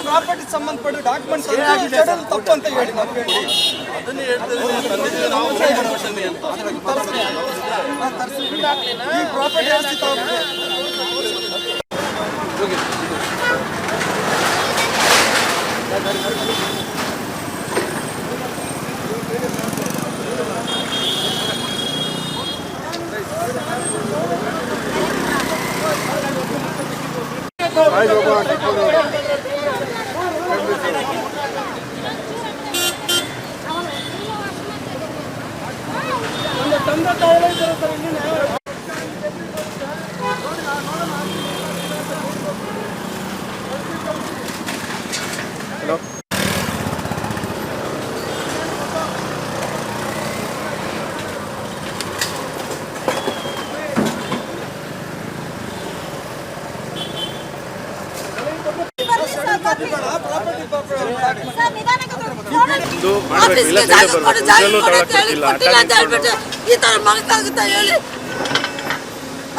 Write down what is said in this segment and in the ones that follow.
Property ಸಂಬಂಧಪಟ್ಟ documents ತಪ್ಪು ಅಂತ ಹೇಳಿ ಈ ಪ್ರಾಪರ್ಟಿ ಈ ತರ ಮಾಡಕ್ಕಾಗುತ್ತಾ ಹೇಳಿ?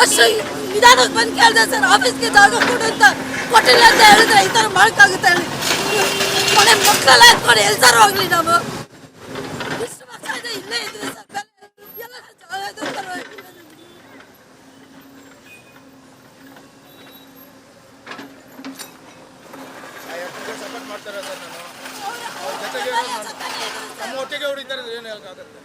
ಅಷ್ಟು ನಿಧಾನಕ್ಕೆ ಬಂದು ಕೇಳಿದೆ ಸರ್, ಆಫೀಸ್ಗೆ ಜಾಗ ಕೊಡು ಅಂತ ಕೊಟ್ಟಿಲ್ಲ ಅಂತ ಹೇಳಿದ್ರೆ ಈ ತರ ಮಾಡಕ್ಕಾಗುತ್ತಾ ಹೇಳಿ? ಮನೆ ಮಕ್ಕಳೆಲ್ಲ ಎತ್ಕೊಂಡು ಎಲ್ಲಿ ಸರ್ ಹೋಗ್ಲಿ ನಾವು? ಇಷ್ಟು ವರ್ಷ ಇದೆ ಇಲ್ಲೇ ಇದ್ರಿ ಸರ್, ಎಲ್ಲ ಜಾಗ ಇದೆ ಸರ್. ಸಪೋರ್ಟ್ ಮಾಡ್ತಾರೆ ಸರ್, ನಾನು ಅವ್ರ ಜೊತೆಗೆ ನಮ್ಮ ಒಟ್ಟಿಗೆ ಹೊಡಿತಾರೆ ಏನು ಹೇಳಕ್ಕಾಗತ್ತೆ?